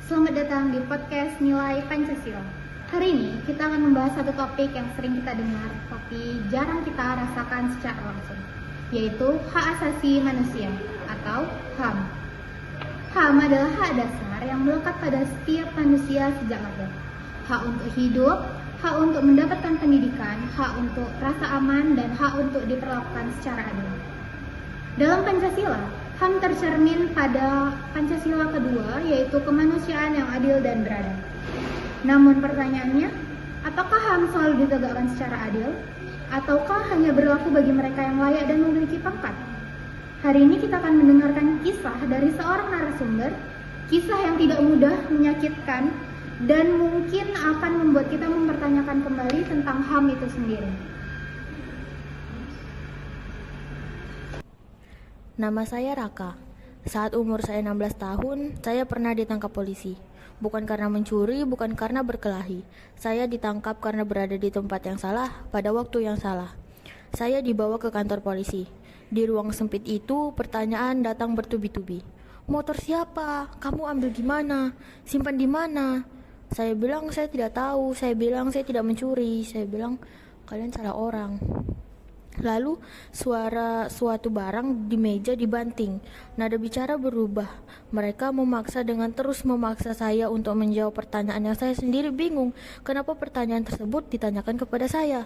Selamat datang di podcast Nilai Pancasila. Hari ini kita akan membahas satu topik yang sering kita dengar, tapi jarang kita rasakan secara langsung, yaitu hak asasi manusia atau HAM. HAM adalah hak dasar yang melekat pada setiap manusia sejak lahir. Hak untuk hidup, hak untuk mendapatkan pendidikan, hak untuk rasa aman, dan hak untuk diperlakukan secara adil. Dalam Pancasila, HAM tercermin pada Pancasila kedua, yaitu kemanusiaan yang adil dan beradab. Namun pertanyaannya, apakah HAM selalu ditegakkan secara adil? Ataukah hanya berlaku bagi mereka yang layak dan memiliki pangkat? Hari ini kita akan mendengarkan kisah dari seorang narasumber, kisah yang tidak mudah, menyakitkan, dan mungkin akan membuat kita mempertanyakan kembali tentang HAM itu sendiri. Nama saya Raka. Saat umur saya 16 tahun, saya pernah ditangkap polisi. Bukan karena mencuri, bukan karena berkelahi. Saya ditangkap karena berada di tempat yang salah, pada waktu yang salah. Saya dibawa ke kantor polisi. Di ruang sempit itu, pertanyaan datang bertubi-tubi. Motor siapa? Kamu ambil di mana? Simpan di mana? Saya bilang saya tidak tahu. Saya bilang saya tidak mencuri. Saya bilang kalian salah orang. Lalu suara suatu barang di meja dibanting. Nada bicara berubah. Mereka memaksa dengan terus memaksa saya untuk menjawab pertanyaan yang saya sendiri bingung. Kenapa pertanyaan tersebut ditanyakan kepada saya?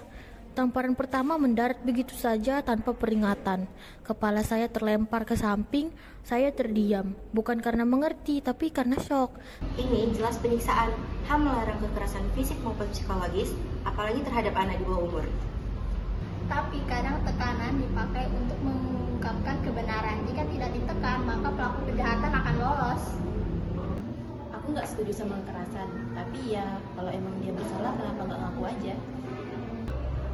Tamparan pertama mendarat begitu saja tanpa peringatan. Kepala saya terlempar ke samping. Saya terdiam. Bukan karena mengerti, tapi karena syok. Ini jelas penyiksaan. HAM melarang kekerasan fisik maupun psikologis, apalagi terhadap anak di bawah umur. Tapi kadang tekanan dipakai untuk mengungkapkan kebenaran. Jika tidak ditekan, maka pelaku kejahatan akan lolos. Aku nggak setuju sama kekerasan, tapi ya kalau emang dia bersalah kenapa nggak ngaku aja?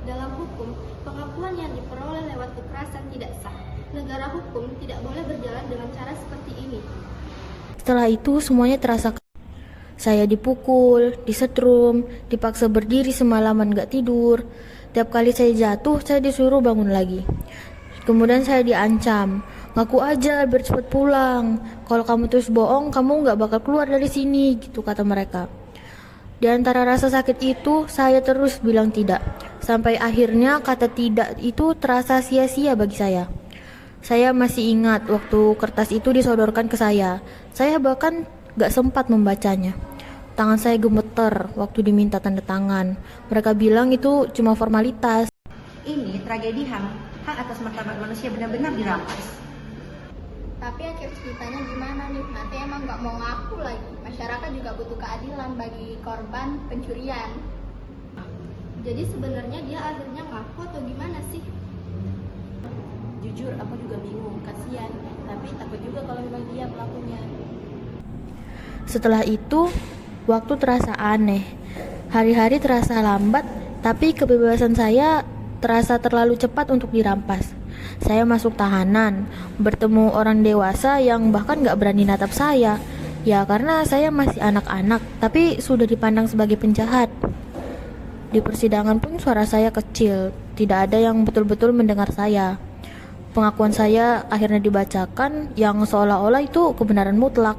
Dalam hukum, pengakuan yang diperoleh lewat kekerasan tidak sah. Negara hukum tidak boleh berjalan dengan cara seperti ini. Setelah itu semuanya terasa. Saya dipukul, disetrum, dipaksa berdiri semalaman gak tidur. Tiap kali saya jatuh, saya disuruh bangun lagi. Kemudian saya diancam, ngaku aja biar cepat pulang. Kalau kamu terus bohong, kamu gak bakal keluar dari sini, gitu kata mereka. Di antara rasa sakit itu, saya terus bilang tidak. Sampai akhirnya kata tidak itu terasa sia-sia bagi saya. Saya masih ingat waktu kertas itu disodorkan ke saya. Saya bahkan gak sempat membacanya. Tangan saya gemeter waktu diminta tanda tangan. Mereka bilang itu cuma formalitas. Ini tragedi HAM, hak atas martabat manusia benar-benar dirampas. Tapi akhir ceritanya gimana nih? Nanti emang nggak mau ngaku lagi. Masyarakat juga butuh keadilan bagi korban pencurian. Jadi sebenarnya dia akhirnya ngaku atau gimana sih? Jujur, aku juga bingung, kasihan. Tapi takut juga kalau memang dia pelakunya. Setelah itu, waktu terasa aneh. Hari-hari terasa lambat, tapi kebebasan saya terasa terlalu cepat untuk dirampas. Saya masuk tahanan, bertemu orang dewasa yang bahkan gak berani natap saya. Ya karena saya masih anak-anak, tapi sudah dipandang sebagai penjahat. Di persidangan pun suara saya kecil, tidak ada yang betul-betul mendengar saya. Pengakuan saya akhirnya dibacakan yang seolah-olah itu kebenaran mutlak.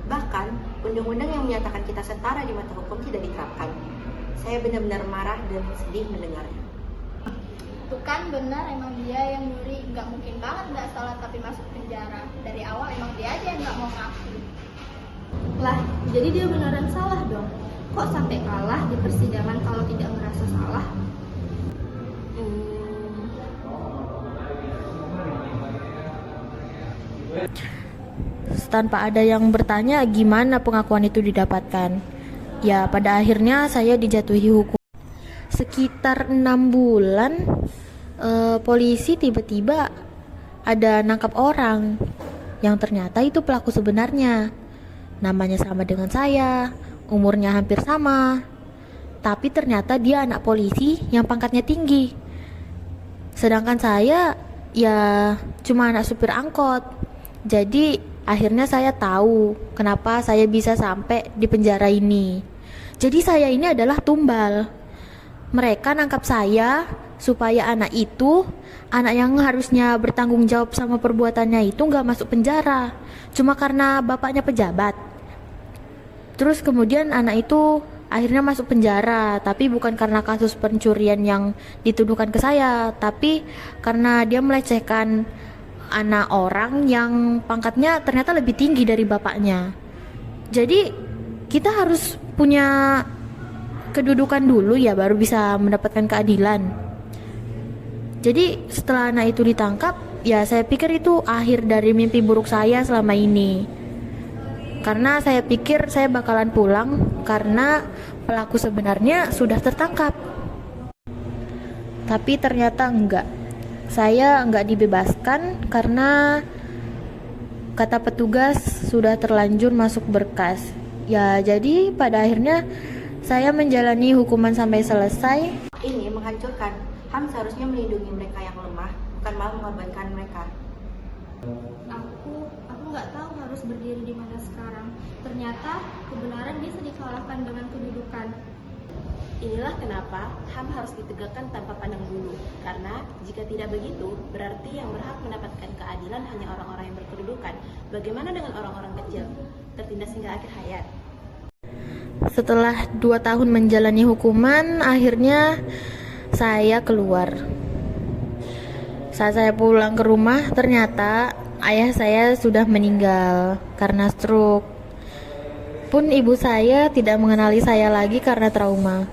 Bahkan, undang-undang yang menyatakan kita setara di mata hukum tidak diterapkan. Saya benar-benar marah dan sedih mendengarnya. Itu kan benar, emang dia yang nyuri. Nggak mungkin banget nggak salah tapi masuk penjara. Dari awal emang dia aja yang nggak mau ngaku. Lah, jadi dia beneran salah dong. Kok sampai kalah di persidangan kalau tidak merasa salah? Tanpa ada yang bertanya gimana pengakuan itu didapatkan. Ya pada akhirnya saya dijatuhi hukum. Sekitar 6 bulan polisi tiba-tiba ada nangkap orang yang ternyata itu pelaku sebenarnya. Namanya sama dengan saya, umurnya hampir sama. Tapi ternyata dia anak polisi yang pangkatnya tinggi. Sedangkan saya ya cuma anak supir angkot. Jadi akhirnya saya tahu kenapa saya bisa sampai di penjara ini. Jadi saya ini adalah tumbal. Mereka nangkap saya supaya anak itu, anak yang harusnya bertanggung jawab sama perbuatannya itu gak masuk penjara. Cuma karena bapaknya pejabat. Terus kemudian anak itu akhirnya masuk penjara, tapi bukan karena kasus pencurian yang dituduhkan ke saya, tapi karena dia melecehkan anak orang yang pangkatnya ternyata lebih tinggi dari bapaknya. Jadi kita harus punya kedudukan dulu ya baru bisa mendapatkan keadilan. Jadi setelah anak itu ditangkap, ya saya pikir itu akhir dari mimpi buruk saya selama ini. Karena saya pikir saya bakalan pulang karena pelaku sebenarnya sudah tertangkap. Tapi ternyata enggak. Saya enggak dibebaskan karena kata petugas sudah terlanjur masuk berkas. Ya jadi pada akhirnya saya menjalani hukuman sampai selesai. Ini menghancurkan. HAM seharusnya melindungi mereka yang lemah, bukan malah mengorbankan mereka. Aku nggak tahu harus berdiri di mana sekarang. Ternyata kebenaran bisa dikalahkan dengan kedudukan. Inilah kenapa HAM harus ditegakkan tanpa pandang bulu. Karena jika tidak begitu, berarti yang berhak mendapatkan keadilan hanya orang-orang yang berkedudukan. Bagaimana dengan orang-orang kecil, tertindas hingga akhir hayat? Setelah 2 tahun menjalani hukuman, akhirnya saya keluar. Saat saya pulang ke rumah, ternyata ayah saya sudah meninggal karena stroke. Pun ibu saya tidak mengenali saya lagi karena trauma.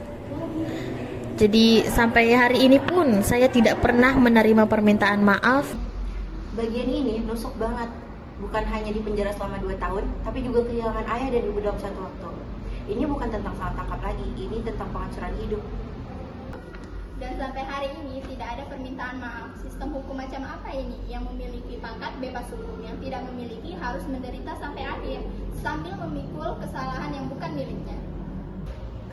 Jadi sampai hari ini pun saya tidak pernah menerima permintaan maaf. Bagian ini nusuk banget. Bukan hanya di penjara selama 2 tahun, tapi juga kehilangan ayah dan ibu dalam satu waktu. Ini bukan tentang salah tangkap lagi, ini tentang penghancuran hidup. Dan sampai hari ini tidak ada permintaan maaf. Sistem hukum macam apa ini? Yang memiliki pangkat bebas hukum, yang tidak memiliki harus menderita sampai akhir, sambil memikul kesalahan yang bukan miliknya.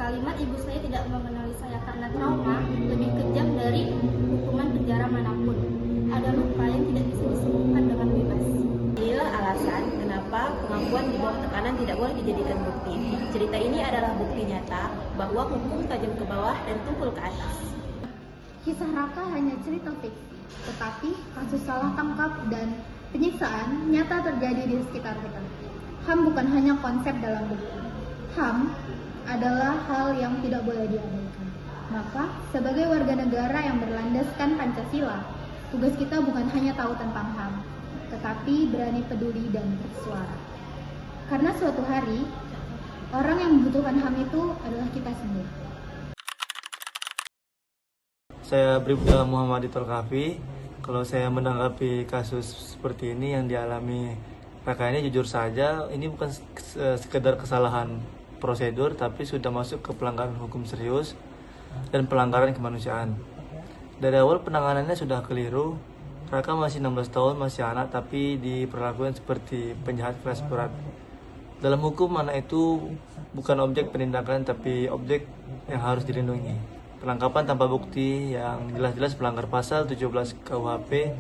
Kalimat ibu saya tidak mengenali saya karena trauma lebih kejam dari hukuman penjara manapun. Ada luka yang tidak bisa disembuhkan dengan bebas. Inilah alasan kenapa pengakuan di bawah tekanan tidak boleh dijadikan bukti. Cerita ini adalah bukti nyata bahwa hukum tajam ke bawah dan tumpul ke atas. Kisah Raka hanya cerita fiksi, tetapi kasus salah tangkap dan penyiksaan nyata terjadi di sekitar kita. HAM bukan hanya konsep dalam buku. HAM adalah hal yang tidak boleh diabaikan. Maka, sebagai warga negara yang berlandaskan Pancasila, tugas kita bukan hanya tahu tentang HAM, tetapi berani peduli dan bersuara. Karena suatu hari, orang yang membutuhkan HAM itu adalah kita sendiri. Saya Bribda Muhammad Kafi. Kalau saya menanggapi kasus seperti ini yang dialami Raka ini, jujur saja ini bukan sekedar kesalahan prosedur, tapi sudah masuk ke pelanggaran hukum serius dan pelanggaran kemanusiaan. Dari awal penanganannya sudah keliru. Raka masih 16 tahun, masih anak, tapi diperlakukan seperti penjahat kelas berat. Dalam hukum, anak itu bukan objek penindakan, tapi objek yang harus dilindungi. Penangkapan tanpa bukti yang jelas-jelas melanggar pasal 17 KUHP,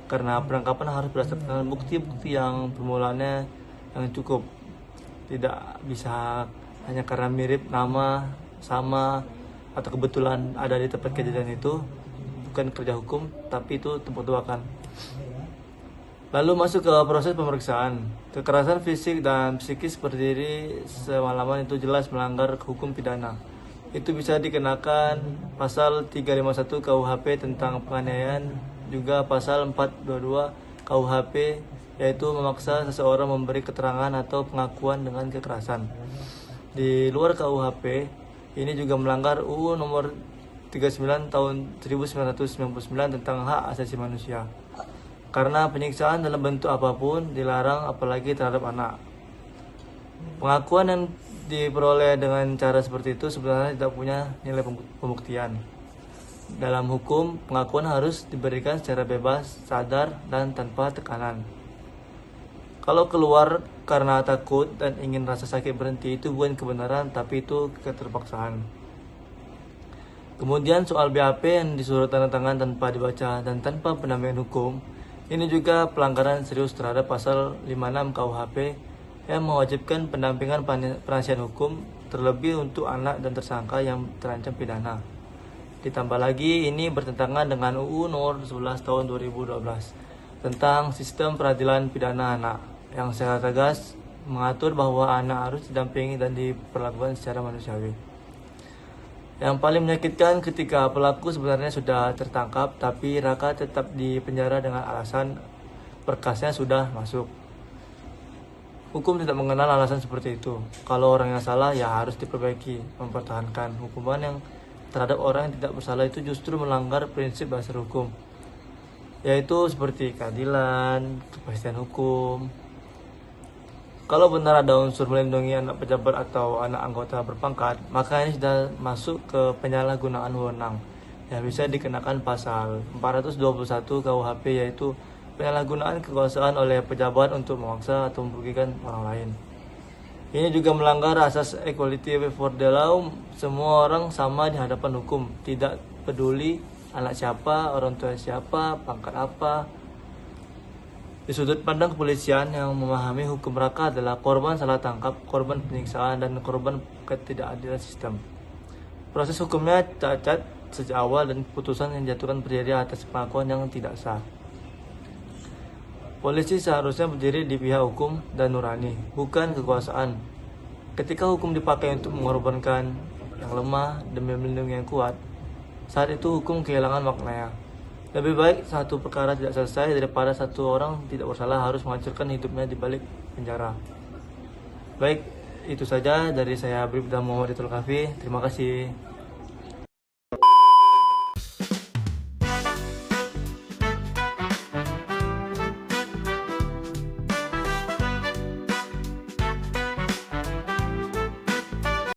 karena penangkapan harus berdasarkan bukti-bukti yang permulaannya yang cukup. Tidak bisa hanya karena mirip nama, sama, atau kebetulan ada di tempat kejadian itu. Bukan kerja hukum, tapi itu tebak-tebakan. Lalu masuk ke proses pemeriksaan. Kekerasan fisik dan psikis seperti ini semalaman itu jelas melanggar hukum pidana. Itu bisa dikenakan pasal 351 KUHP tentang penganiayaan, juga pasal 422 KUHP yaitu memaksa seseorang memberi keterangan atau pengakuan dengan kekerasan. Di luar KUHP, ini juga melanggar UU nomor 39 tahun 1999 tentang hak asasi manusia. Karena penyiksaan dalam bentuk apapun dilarang, apalagi terhadap anak. Pengakuan yang diperoleh dengan cara seperti itu sebenarnya tidak punya nilai pembuktian. Dalam hukum, pengakuan harus diberikan secara bebas, sadar, dan tanpa tekanan. Kalau keluar karena takut dan ingin rasa sakit berhenti, itu bukan kebenaran, tapi itu keterpaksaan. Kemudian soal BAP yang disuruh tanda tangan tanpa dibaca dan tanpa pendampingan hukum, ini juga pelanggaran serius terhadap pasal 56 KUHP yang mewajibkan pendampingan penasihat hukum, terlebih untuk anak dan tersangka yang terancam pidana. Ditambah lagi, ini bertentangan dengan UU nomor 11 tahun 2012 tentang sistem peradilan pidana anak, yang secara tegas mengatur bahwa anak harus didampingi dan diperlakukan secara manusiawi. Yang paling menyakitkan ketika pelaku sebenarnya sudah tertangkap, tapi Raka tetap di penjara dengan alasan berkasnya sudah masuk. Hukum tidak mengenal alasan seperti itu. Kalau orang yang salah ya harus diperbaiki. Mempertahankan hukuman yang terhadap orang yang tidak bersalah itu justru melanggar prinsip dasar hukum, yaitu seperti keadilan, kepastian hukum. Kalau benar ada unsur melindungi anak pejabat atau anak anggota berpangkat, maka ini sudah masuk ke penyalahgunaan wewenang yang bisa dikenakan pasal 421 KUHP, yaitu penyalahgunaan kekuasaan oleh pejabat untuk memaksa atau merugikan orang lain. Ini juga melanggar asas equality before the law. Semua orang sama di hadapan hukum, tidak peduli anak siapa, orang tua siapa, pangkat apa. Di sudut pandang kepolisian yang memahami hukum, Raka adalah korban salah tangkap, korban penyiksaan, dan korban ketidakadilan sistem. Proses hukumnya cacat sejak awal dan keputusan yang dijatuhkan berdiri atas pengakuan yang tidak sah. Polisi seharusnya berdiri di pihak hukum dan nurani, bukan kekuasaan. Ketika hukum dipakai untuk mengorbankan yang lemah demi melindungi yang kuat, saat itu hukum kehilangan maknanya. Lebih baik satu perkara tidak selesai daripada satu orang tidak bersalah harus menghancurkan hidupnya di balik penjara. Baik, itu saja dari saya, Bribda Muhammad Ditul Kafi. Terima kasih.